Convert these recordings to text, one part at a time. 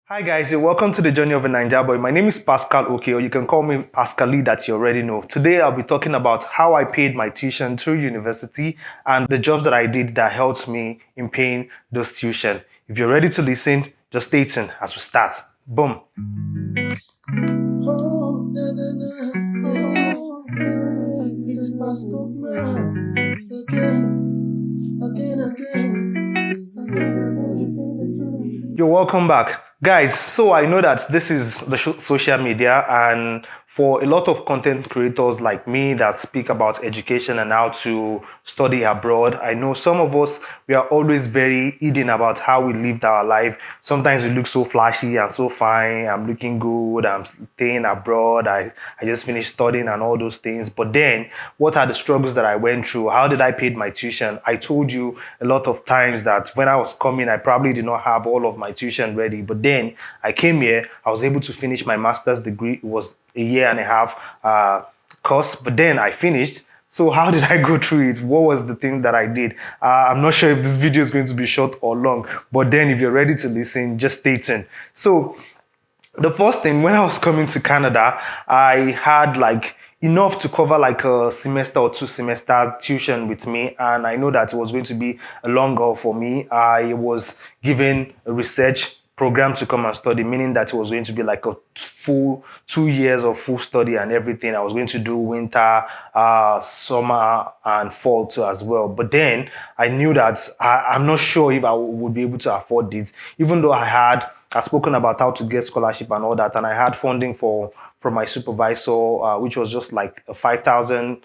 Hi guys, you're welcome to the Journey of a Ninja Boy. My name is Pascal Oke, or you can call me Pascal Lee that you already know. Today I'll be talking about how I paid my tuition through university and the jobs that I did that helped me in paying those tuition. If you're ready to listen, just stay tuned as we start. Boom. Oh, na, na, na. Oh, it's Pascal again. You're welcome back. Guys, so I know that this is the social media, and for a lot of content creators like me that speak about education and how to study abroad, I know some of us, we are always very hidden about how we lived our life. Sometimes we look so flashy and so fine. I'm looking good. I'm staying abroad. I just finished studying and all those things. But then, what are the struggles that I went through? How did I pay my tuition? I told you a lot of times that when I was coming, I probably did not have all of my tuition ready. But then I came here, I was able to finish my master's degree. It was a year and a half course, but then I finished. So how did I go through it? What was the thing that I did? I'm not sure if this video is going to be short or long, but then if you're ready to listen, just stay tuned. So the first thing, when I was coming to Canada, I had like enough to cover like a semester or 2 semester tuition with me, and I know that it was going to be a long haul for me. I was given a research program to come and study, meaning that it was going to be like a full 2 years of full study and everything. I was going to do winter, summer, and fall too as well. But then I knew that I'm not sure if I would be able to afford it, even though I've spoken about how to get scholarship and all that, and I had funding from my supervisor, which was just like a 5,000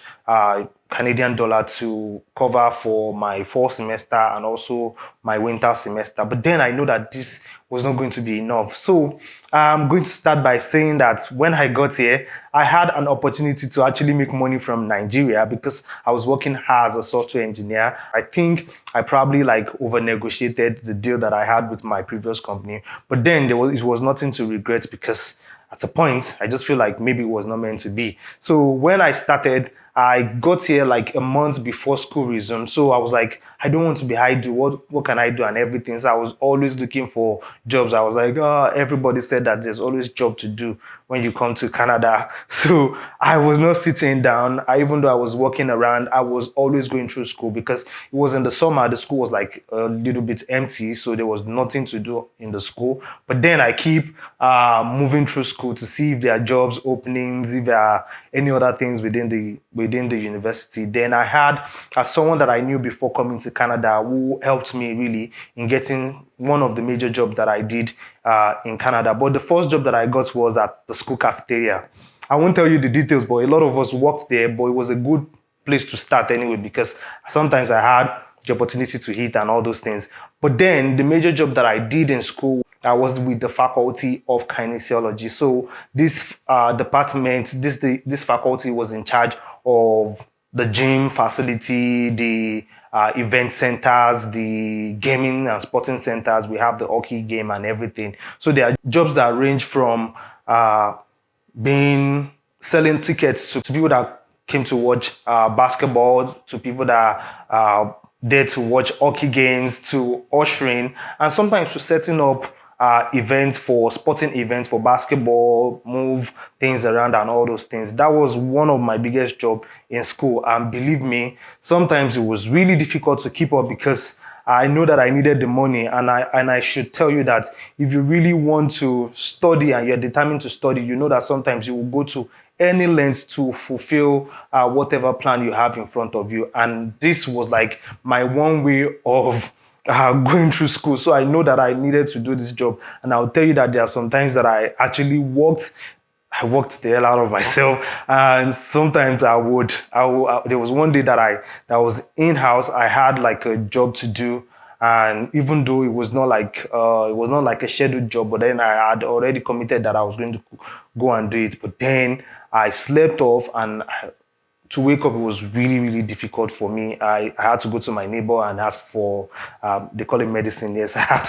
Canadian dollar to cover for my fall semester and also my winter semester. But then I know that this was not going to be enough. So I'm going to start by saying that when I got here, I had an opportunity to actually make money from Nigeria because I was working as a software engineer. I think I probably like over negotiated the deal that I had with my previous company. But then it was nothing to regret because at the point, I just feel like maybe it was not meant to be. So when I started, I got here like a month before school resumed. So I was like, I don't want to be idle. What can I do and everything? So I was always looking for jobs. I was like, oh, everybody said that there's always job to do when you come to Canada. So I was not sitting down. Even though I was walking around, I was always going through school because it was in the summer. The school was like a little bit empty. So there was nothing to do in the school. But then I keep moving through school to see if there are jobs openings, if there are any other things within the university. Then I had someone that I knew before coming to Canada who helped me really in getting one of the major jobs that I did in Canada. But the first job that I got was at the school cafeteria. I won't tell you the details, but a lot of us worked there, but it was a good place to start anyway because sometimes I had the opportunity to eat and all those things. But then the major job that I did in school, I was with the Faculty of Kinesiology. So this department, this faculty was in charge of the gym facility, the event centers, the gaming and sporting centers. We have the hockey game and everything. So there are jobs that range from being selling tickets to people that came to watch basketball, to people that there to watch hockey games, to ushering, and sometimes to setting up events for sporting events for basketball, move things around and all those things. That was one of my biggest job in school. And believe me, sometimes it was really difficult to keep up because I know that I needed the money, and I should tell you that if you really want to study and you're determined to study, you know that sometimes you will go to any length to fulfill whatever plan you have in front of you. And this was like my one way of going through school. So I know that I needed to do this job. And I'll tell you that there are some times that I actually I worked the hell out of myself, and sometimes there was one day that was in house. I had like a job to do, and even though it was not like a scheduled job, but then I had already committed that I was going to go and do it. But then I slept off, and to wake up, it was really, really difficult for me. I had to go to my neighbor and ask for, they call it medicine, yes. I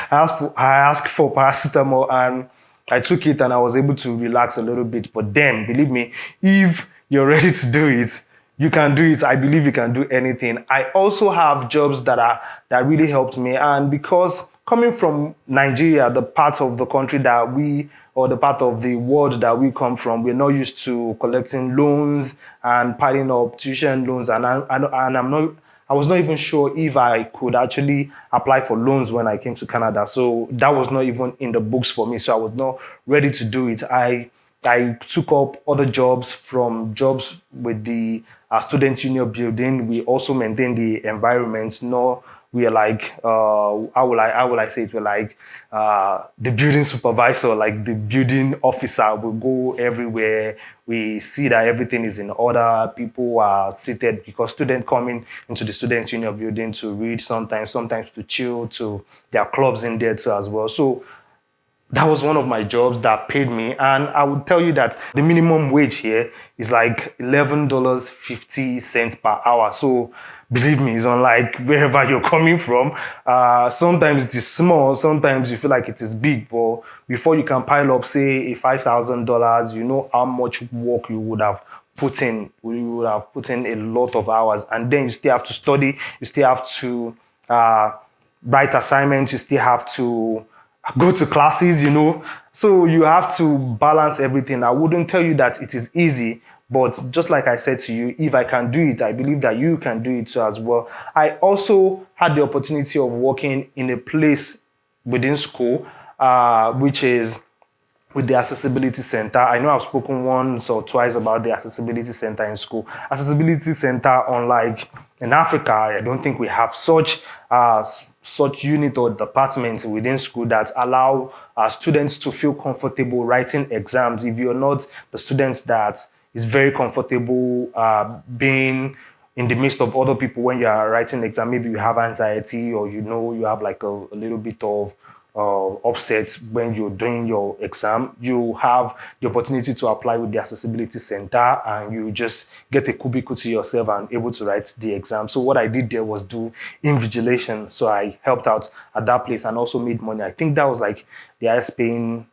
asked for paracetamol, and I took it and I was able to relax a little bit. But then, believe me, if you're ready to do it, you can do it. I believe you can do anything. I also have jobs that really helped me, and because coming from Nigeria, the part of the country that we or the part of the world that we come from, we're not used to collecting loans and piling up tuition loans, and I was not even sure if I could actually apply for loans when I came to Canada. So that was not even in the books for me. So I was not ready to do it. I took up other jobs, from jobs with the student union building. We also maintain the environment. No, we are like how will I say it? We're like the building supervisor, like the building officer. We go everywhere. We see that everything is in order. People are seated because students coming into the student union building to read, sometimes to chill, to there are clubs in there too as well. So that was one of my jobs that paid me. And I would tell you that the minimum wage here is like $11.50 per hour. So believe me, it's unlike wherever you're coming from. Sometimes it is small, sometimes you feel like it is big, but before you can pile up, say, a $5,000, you know how much work you would have put in. You would have put in a lot of hours, and then you still have to study, you still have to write assignments, you still have to go to classes, you know. So you have to balance everything. I wouldn't tell you that it is easy, but just like I said to you, if I can do it, I believe that you can do it too as well. I also had the opportunity of working in a place within school, which is with the Accessibility Center. I know I've spoken once or twice about the Accessibility Center in school. Accessibility Center, unlike in Africa, I don't think we have such unit or department within school that allow students to feel comfortable writing exams. If you're not the students that is very comfortable being in the midst of other people when you are writing exam, maybe you have anxiety, or you know you have like a little bit of upset when you're doing your exam, you have the opportunity to apply with the Accessibility Center, and you just get a cubicle to yourself and able to write the exam. So what I did there was do invigilation. So I helped out at that place and also made money. I think that was like the highest paying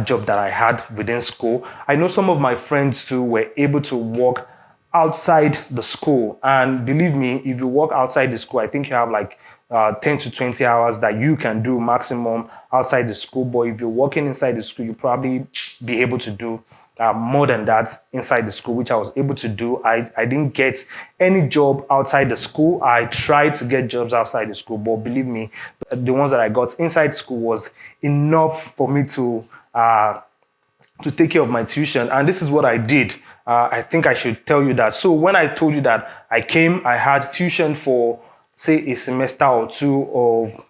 job that I had within school. I know some of my friends too were able to work outside the school. And believe me, if you work outside the school, I think you have like 10 to 20 hours that you can do maximum outside the school. But if you're working inside the school, you probably be able to do more than that inside the school, which I was able to do. I didn't get any job outside the school. I tried to get jobs outside the school, but believe me, the ones that I got inside school was enough for me to take care of my tuition. And this is what I did. I think I should tell you that. So when I told you that I had tuition for, say, a semester or two of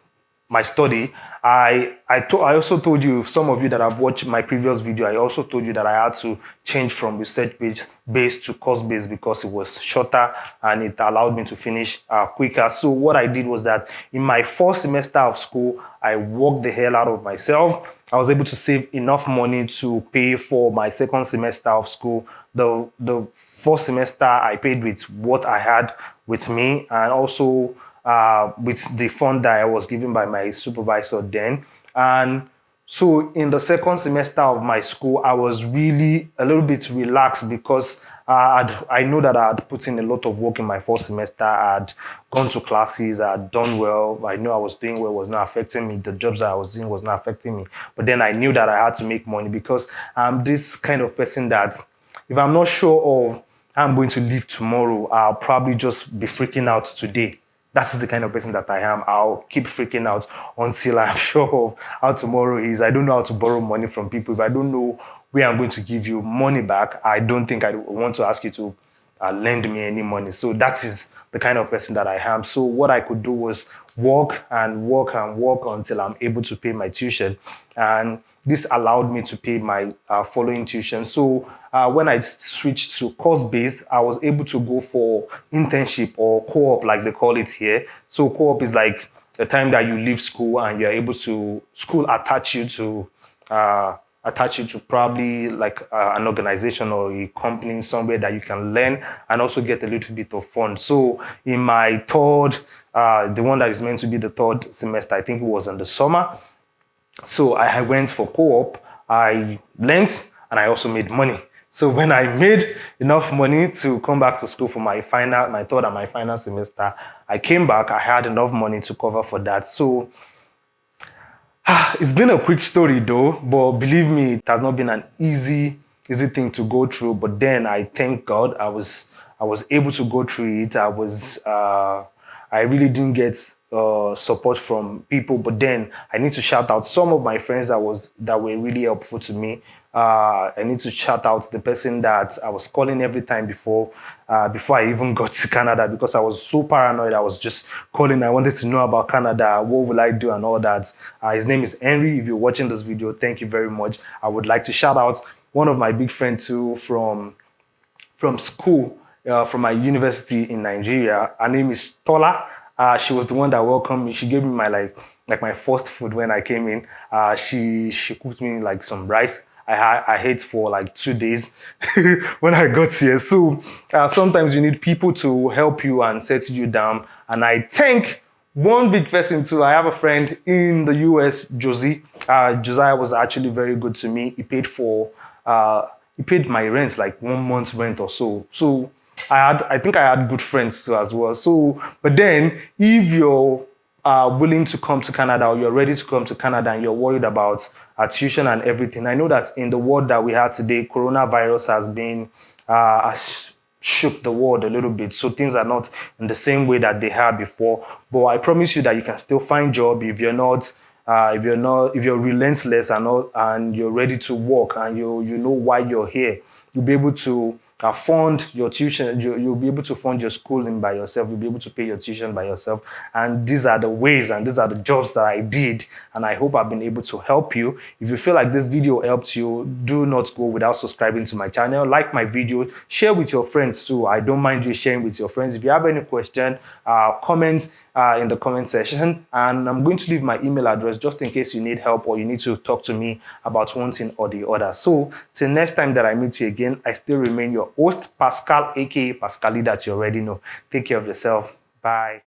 my study. I also told you, some of you that have watched my previous video, I also told you that I had to change from research-based to course-based because it was shorter and it allowed me to finish quicker. So what I did was that in my first semester of school, I worked the hell out of myself. I was able to save enough money to pay for my second semester of school. The first semester I paid with what I had with me, and also with the fund that I was given by my supervisor then. And so in the second semester of my school, I was really a little bit relaxed because I know that I had put in a lot of work in my first semester. I had gone to classes, I had done well. I knew I was doing well, it was not affecting me. The jobs that I was doing was not affecting me. But then I knew that I had to make money because I'm this kind of person that if I'm not sure of how I'm going to leave tomorrow, I'll probably just be freaking out today. That is the kind of person that I am. I'll keep freaking out until I'm sure of how tomorrow is. I don't know how to borrow money from people. If I don't know where I'm going to give you money back, I don't think I want to ask you to lend me any money. So that is the kind of person that I am. So what I could do was work and work and work until I'm able to pay my tuition. And this allowed me to pay my following tuition. So when I switched to course-based, I was able to go for internship or co-op, like they call it here. So co-op is like the time that you leave school and you're able to, school attach you to probably like an organization or a company somewhere that you can learn and also get a little bit of fun. So in my third, the one that is meant to be the third semester, I think it was in the summer. So I went for co-op, I learned, and I also made money. So when I made enough money to come back to school for my third and my final semester, I came back. I had enough money to cover for that. So it's been a quick story though, but believe me, it has not been an easy thing to go through. But then I thank God I was able to go through it. I really didn't get support from people, but then I need to shout out some of my friends that were really helpful to me. I need to shout out the person that I was calling every time before I even got to Canada, because I was so paranoid. I was just calling. I wanted to know about Canada. What will I do and all that. His name is Henry. If you're watching this video, thank you very much. I would like to shout out one of my big friends too from school, from my university in Nigeria. Her name is Tola. She was the one that welcomed me. She gave me my like my first food when I came in. She cooked me like some rice. I ate for like 2 days when I got here. So sometimes you need people to help you and settle you down. And I thank one big person too. I have a friend in the US, Josie. Josiah was actually very good to me. He paid my rent like 1 month's rent or so. So I think I had good friends too as well. So, but then if you're willing to come to Canada, or you're ready to come to Canada and you're worried about tuition and everything, I know that in the world that we have today, coronavirus has shook the world a little bit. So things are not in the same way that they had before. But I promise you that you can still find job if you're relentless and you're ready to work and you know why you're here. You'll be able to fund your tuition. You'll be able to fund your schooling by yourself. You'll be able to pay your tuition by yourself. And these are the ways and these are the jobs that I did. And I hope I've been able to help you. If you feel like this video helped you, do not go without subscribing to my channel. Like my video, share with your friends too. I don't mind you sharing with your friends. If you have any question, comment in the comment section, and I'm going to leave my email address just in case you need help or you need to talk to me about one thing or the other. So till next time that I meet you again, I still remain your host, Pascal, aka Pascali, that you already know. Take care of yourself. Bye.